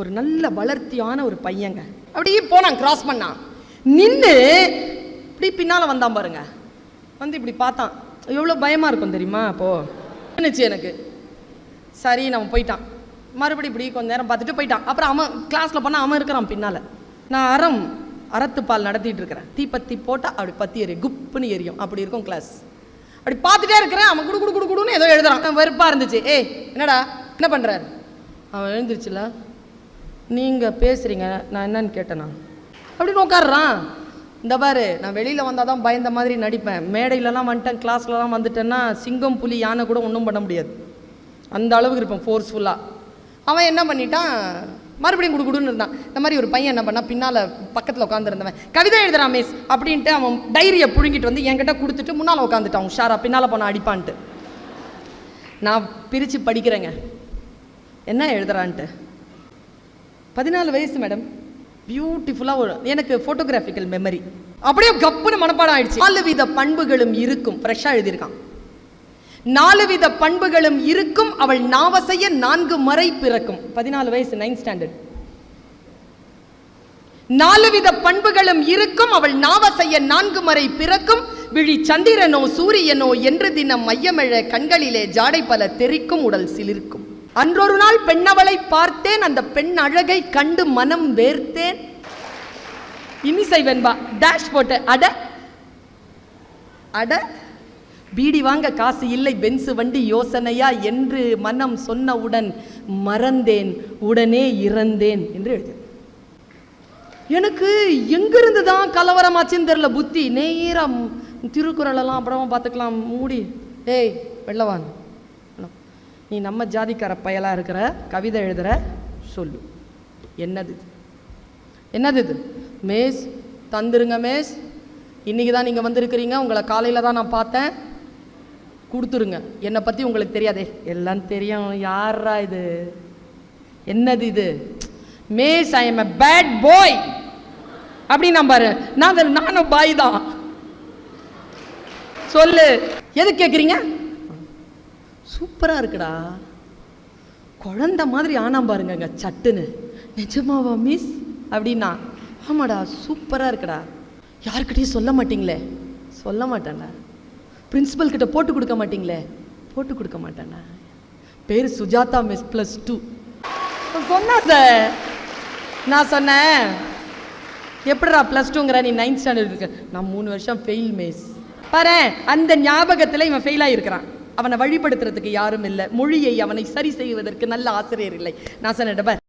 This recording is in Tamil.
ஒரு நல்ல வளர்த்தியான ஒரு பையங்க அப்படியே போனான், கிராஸ் பண்ணான், நின்று இப்படி பின்னால் வந்தான் பாருங்க. வந்து இப்படி பார்த்தான், எவ்வளோ பயமாக இருக்கும் தெரியுமா? அப்போது நினச்சி எனக்கு சரி நம்ம போயிட்டான். மறுபடியும் இப்படி கொஞ்ச நேரம் பார்த்துட்டு போயிட்டான். அப்புறம் அவன் கிளாஸில் போனால் அவன் இருக்கிறான் பின்னால். நான் அறத்துப்பால் நடத்திட்டு இருக்கிறேன். தீப்பத்தி போட்டால் அப்படி பற்றி எரியும், குப்புன்னு எரியும், அப்படி இருக்கும் கிளாஸ். அப்படி பார்த்துட்டே இருக்கிறேன். அவன் குடுன்னு ஏதோ எழுதுறான். வெறுப்பாக இருந்துச்சு. ஏய் என்னடா என்ன பண்ணுறாரு? அவன் எழுந்துருச்சுல, நீங்கள் பேசுகிறீங்க, நான் என்னன்னு கேட்டேனா அப்படின்னு உட்காடுறான். இந்த பாரு, நான் வெளியில் வந்தால் தான் பயந்த மாதிரி நடிப்பேன், மேடையிலலாம் வந்துட்டேன், கிளாஸ்லலாம் வந்துட்டேன்னா சிங்கம் புலி யானை கூட ஒன்றும் பண்ண முடியாது, அந்த அளவுக்கு இருப்பேன் ஃபோர்ஸ்ஃபுல்லாக. அவன் என்ன பண்ணிட்டான், மறுபடியும் குடுன்னு இருந்தான். இந்த மாதிரி ஒரு பையன் என்ன பண்ணால் பின்னால் பக்கத்தில் உட்காந்துருந்தவன் கவிதை எழுதுறான் மிஸ் அப்படின்ட்டு அவன் டைரியை புழுங்கிட்டு வந்து என்கிட்ட கொடுத்துட்டு முன்னால் உட்காந்துட்டான். உஷாரா பின்னால் போன அடிப்பான்ட்டு. நான் பிரித்து படிக்கிறேங்க என்ன எழுதுறான்ட்டு. 14 வயசு மேடம், பியூட்டிஃபுல்லாக ஒரு எனக்கு ஃபோட்டோகிராஃபிக்கல் மெமரி அப்படியே கப்புன்னு மனப்பாடம் ஆயிடுச்சு. 4 வித பண்புகளும் இருக்கும், ஃப்ரெஷ்ஷாக எழுதியிருக்கான். 4 வித பண்புகளும் இருக்கும், அவள் நாவசைய 4 முறை பிறக்கும். 14 வயசு, 9th ஸ்டாண்டர்ட். 4 வித பண்புகளும் இருக்கும், அவள் நாவசைய 4 முறை பிறக்கும், விழி சந்திரனோ சூரியனோ என்று தினம் மையமெழ கண்களிலே ஜாடை பல தெரிக்கும், உடல் சிலிர்க்கும். அன்றொரு நாள் பெண்ணவளை பார்த்தேன், அந்த பெண் அழகை கண்டு மனம் வேர்த்தேன். இனிசை வெண்பா டேஷ் போட்டு அட அட பீடி வாங்க காசு இல்லை, பென்சு வண்டி யோசனையா என்று மனம் சொன்னவுடன் மறந்தேன், உடனே இறந்தேன் என்று எழுது. எனக்கு எங்கிருந்து தான் கலவரமாச்சுன்னு தெரியல. புத்தி நேரம் திருக்குறளெல்லாம் அப்புறமா பார்த்துக்கலாம், மூடி. ஏய் வெள்ளவான், நீ நம்ம ஜாதிக்கார பயலாக இருக்கிற, கவிதை எழுதுற, சொல்லு என்னது என்னது இது? மேஸ் தந்துருங்க மேஸ், இன்னைக்கு தான் நீங்கள் வந்திருக்கிறீங்க, உங்களை காலையில் தான் நான் பார்த்தேன், கொடுத்துருங்க. என்னை பற்றி உங்களுக்கு தெரியாதே, எல்லாம் தெரியும். யாரா இது? என்னது இது? மேஸ் I am a bad boy அப்படின்னு பாரு. நானும் பாய் தான். சொல்லு, எது கேட்குறீங்க? சூப்பராக இருக்குடா, குழந்தை மாதிரி ஆனாம் பாருங்க சட்டுன்னு. நிஜமாவா மிஸ் அப்படின்னா? ஆமாடா சூப்பராக இருக்குடா. யாருக்கிட்டையும் சொல்ல மாட்டீங்களே? சொல்ல மாட்டேன்டா. பிரின்சிபல் கிட்ட போட்டு கொடுக்க மாட்டீங்களே? போட்டு கொடுக்க மாட்டேன்டா. பேர் சுஜாதா மிஸ் +2 சொன்னா சார். நான் சொன்னேன் எப்படிடா +2ங்கிற, நீ 9th ஸ்டாண்டர்ட் இருக்க. நான் 3 வருஷம் ஃபெயில் மிஸ். பாரு, அந்த ஞாபகத்தில் இவன் ஃபெயில் ஆகியிருக்கிறான். அவனை வழிபடுத்துறதுக்கு யாரும் இல்லை, மொழியை அவனை சரி செய்வதற்கு நல்ல ஆசிரியர் இல்லை. நான் சொன்னேன்